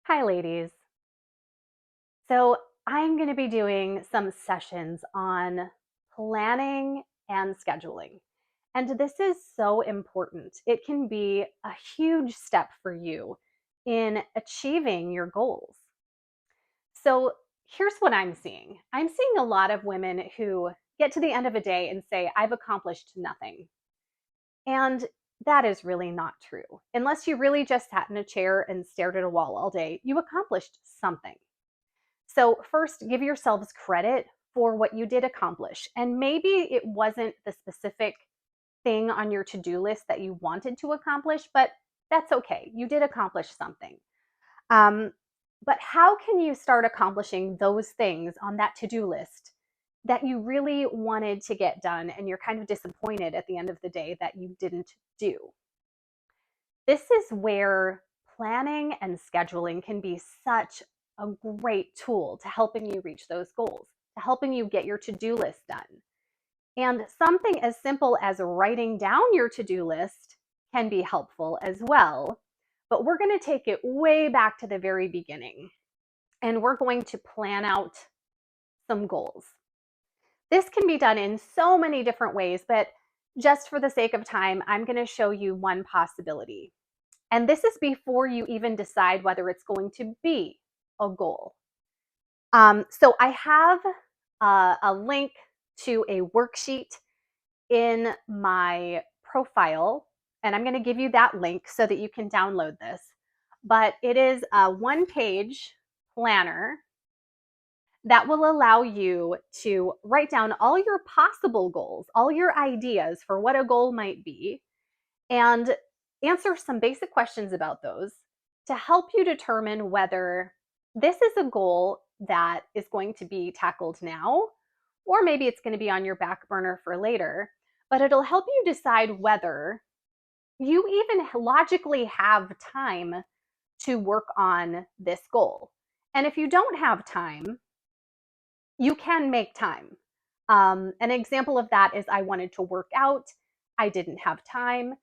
Hi, ladies. So, I'm going to be doing some sessions on planning and scheduling. And this is so important. It can be a huge step for you in achieving your goals. So, here's what I'm seeing I'm seeing a lot of women who get to the end of a day and say, I've accomplished nothing. And that is really not true. Unless you really just sat in a chair and stared at a wall all day, you accomplished something. So, first, give yourselves credit for what you did accomplish. And maybe it wasn't the specific thing on your to do list that you wanted to accomplish, but that's okay. You did accomplish something. Um, but how can you start accomplishing those things on that to do list that you really wanted to get done and you're kind of disappointed at the end of the day that you didn't do? This is where planning and scheduling can be such a great tool to helping you reach those goals, to helping you get your to do list done. And something as simple as writing down your to do list can be helpful as well. But we're going to take it way back to the very beginning and we're going to plan out some goals. This can be done in so many different ways, but just for the sake of time, I'm going to show you one possibility. And this is before you even decide whether it's going to be a goal. So I have a link to a worksheet in my profile, and I'm going to give you that link so that you can download this. But it is a one-page planner that will allow you to write down all your possible goals, all your ideas for what a goal might be, and answer some basic questions about those to help you determine whether this is a goal that is going to be tackled now, or maybe it's going to be on your back burner for later. But it'll help you decide whether you even logically have time to work on this goal. And if you don't have time, you can make time. An example of that is I wanted to work out, I didn't have time.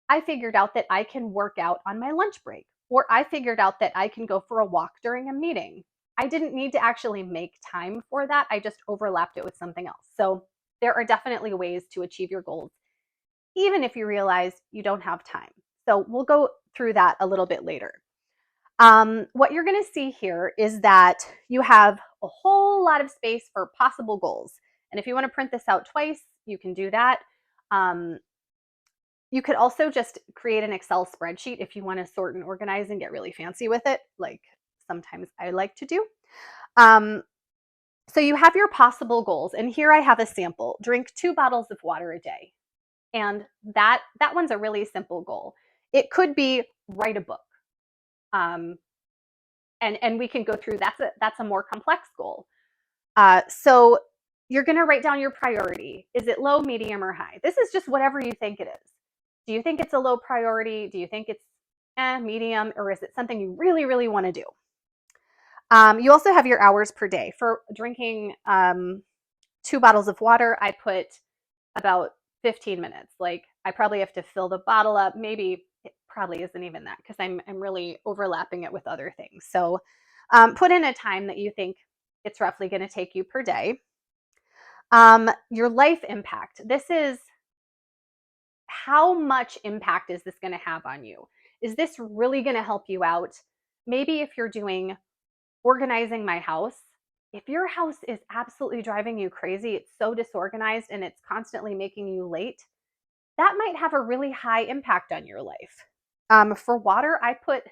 I figured out that I can work out on my lunch break, or I figured out that I can go for a walk during a meeting. I didn't need to actually make time for that. I just overlapped it with something else. So there are definitely ways to achieve your goals, even if you realize you don't have time. So we'll go through that a little bit later. What you're going to see here is that you have a whole lot of space for possible goals. And if you want to print this out twice, you can do that. You could also just create an Excel spreadsheet if you want to sort and organize and get really fancy with it, like sometimes I like to do. So you have your possible goals, and here I have a sample. Drink 2 bottles of water a day. And that one's a really simple goal. It could be write a book. And we can go through, that's a more complex goal. So you're going to write down your priority. Is it low, medium, or high? This is just whatever you think it is. Do you think it's a low priority? Do you think it's medium, or is it something you really, really want to do? You also have your hours per day. For drinking 2 bottles of water, I put about 15 minutes. Like I probably have to fill the bottle up. Maybe it probably isn't even that because I'm really overlapping it with other things. So put in a time that you think it's roughly going to take you per day. Your life impact. This is how much impact is this going to have on you? Is this really going to help you out? Maybe if you're doing organizing my house, if your house is absolutely driving you crazy, it's so disorganized and it's constantly making you late, that might have a really high impact on your life. For water, I put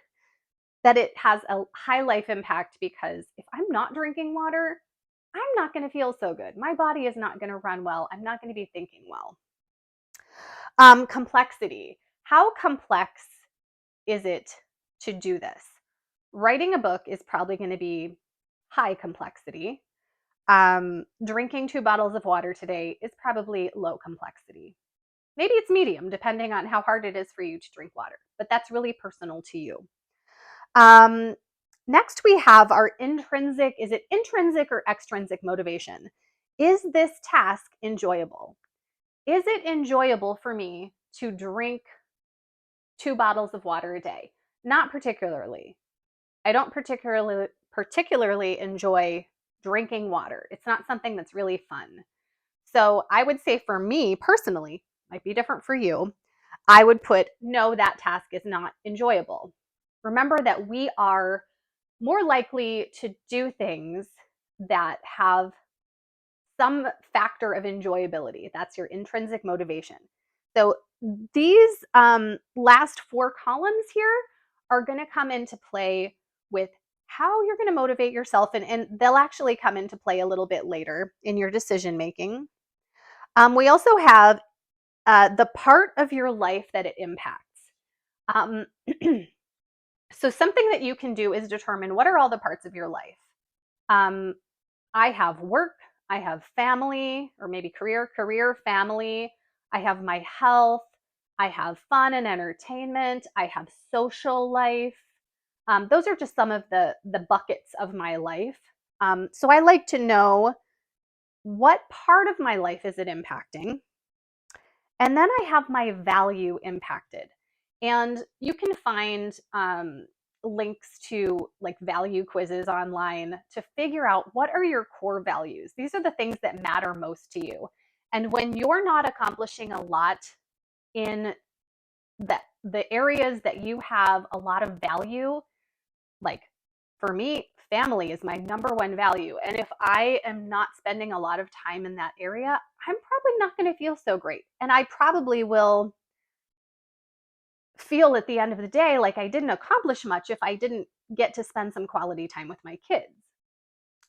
that it has a high life impact because if I'm not drinking water, I'm not going to feel so good. My body is not going to run well. I'm not going to be thinking well. Complexity. How complex is it to do this? Writing a book is probably going to be high complexity. Drinking 2 bottles of water today is probably low complexity. Maybe it's medium, depending on how hard it is for you to drink water, but that's really personal to you. Next, we have our intrinsic. Is it intrinsic or extrinsic motivation? Is this task enjoyable? Is it enjoyable for me to drink 2 bottles of water a day? Not particularly. I don't particularly enjoy drinking water. It's not something that's really fun. So I would say for me personally, might be different for you, I would put no, that task is not enjoyable. Remember that we are more likely to do things that have some factor of enjoyability. That's your intrinsic motivation. So these last four columns here are going to come into play with how you're going to motivate yourself, and they'll actually come into play a little bit later in your decision making. We also have the part of your life that it impacts. Um, so something that you can do is determine what are all the parts of your life. I have work, I have family, or maybe career, family. I have my health. I have fun and entertainment. I have social life. Those are just some of the buckets of my life. So I like to know what part of my life is it impacting? And then I have my value impacted. And you can find links to like value quizzes online to figure out what are your core values. These are the things that matter most to you. And when you're not accomplishing a lot in the areas that you have a lot of value, like for me, family is my number one value. And if I am not spending a lot of time in that area, I'm probably not going to feel so great. And I probably will feel at the end of the day like I didn't accomplish much if I didn't get to spend some quality time with my kids.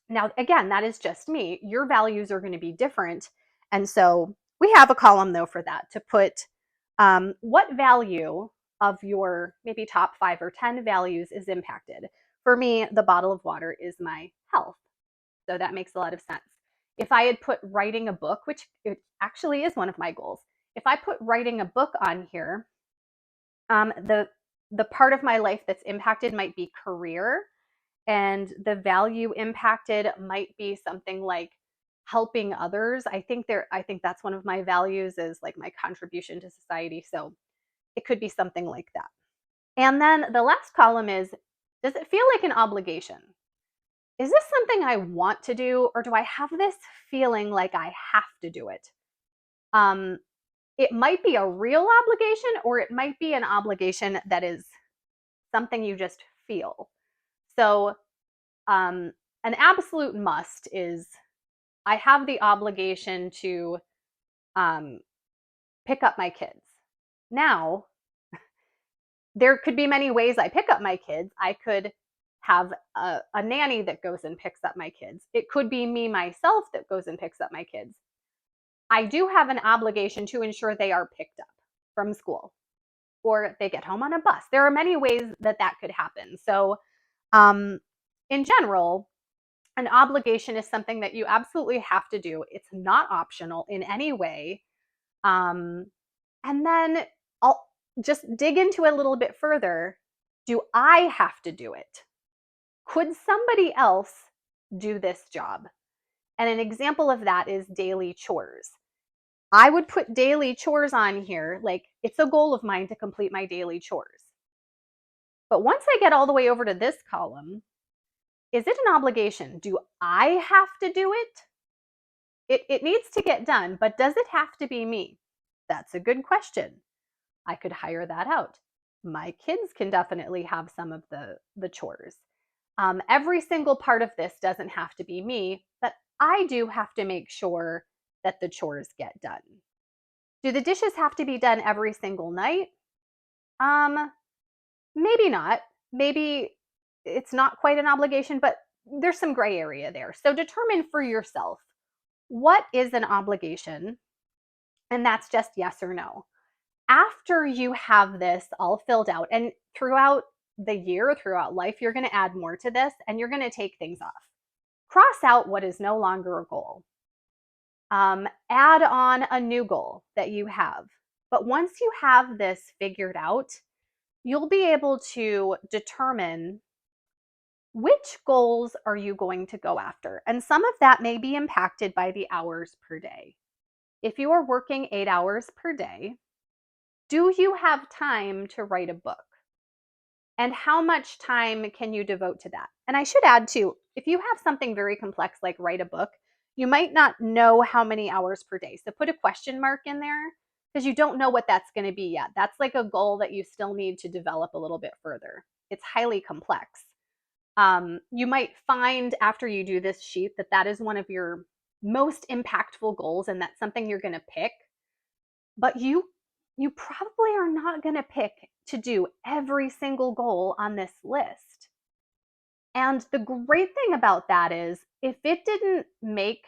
Now, again, that is just me. Your values are going to be different. And so we have a column though for that to put what value of your maybe top 5 or 10 values is impacted. For me, the bottle of water is my health. So that makes a lot of sense. If I had put writing a book, which it actually is one of my goals, if I put writing a book on here, the part of my life that's impacted might be career, and the value impacted might be something like helping others. I think that's one of my values is like my contribution to society. So it could be something like that. And then the last column is, does it feel like an obligation? Is this something I want to do, or do I have this feeling like I have to do it? It might be a real obligation, or it might be an obligation that is something you just feel. So, an absolute must is I have the obligation to pick up my kids. Now, there could be many ways I pick up my kids. I could have a nanny that goes and picks up my kids. It could be me myself that goes and picks up my kids. I do have an obligation to ensure they are picked up from school or they get home on a bus. There are many ways that that could happen. So, in general, an obligation is something that you absolutely have to do. It's not optional in any way. And then I'll just dig into it a little bit further. Do I have to do it? Could somebody else do this job? And an example of that is daily chores. I would put daily chores on here, like it's a goal of mine to complete my daily chores. But once I get all the way over to this column, is it an obligation? Do I have to do it? It needs to get done, but does it have to be me? That's a good question. I could hire that out. My kids can definitely have some of the chores. Every single part of this doesn't have to be me, but I do have to make sure that the chores get done. Do the dishes have to be done every single night? Maybe not. Maybe it's not quite an obligation, but there's some gray area there. So determine for yourself, what is an obligation? And that's just yes or no. After you have this all filled out, and throughout the year, throughout life, you're going to add more to this and you're going to take things off. Cross out what is no longer a goal. Add on a new goal that you have. But once you have this figured out, you'll be able to determine which goals are you going to go after. And some of that may be impacted by the hours per day. If you are working 8 hours per day, do you have time to write a book? And how much time can you devote to that? And I should add too, if you have something very complex like write a book, you might not know how many hours per day. So put a question mark in there because you don't know what that's going to be yet. That's like a goal that you still need to develop a little bit further. It's highly complex. You might find after you do this sheet that that is one of your most impactful goals and that's something you're going to pick, but you probably are not going to pick to do every single goal on this list. And the great thing about that is if it didn't make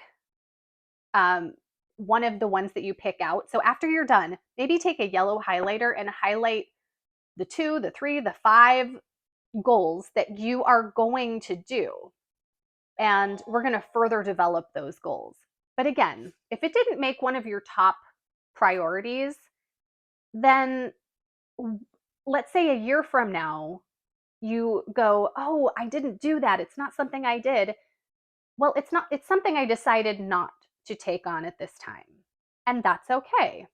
um, one of the ones that you pick out, so after you're done, maybe take a yellow highlighter and highlight the 2, the 3, the 5 goals that you are going to do. And we're going to further develop those goals. But again, if it didn't make one of your top priorities, then let's say a year from now, you go, oh, I didn't do that. It's not something I did. Well, it's something I decided not to take on at this time. And that's okay.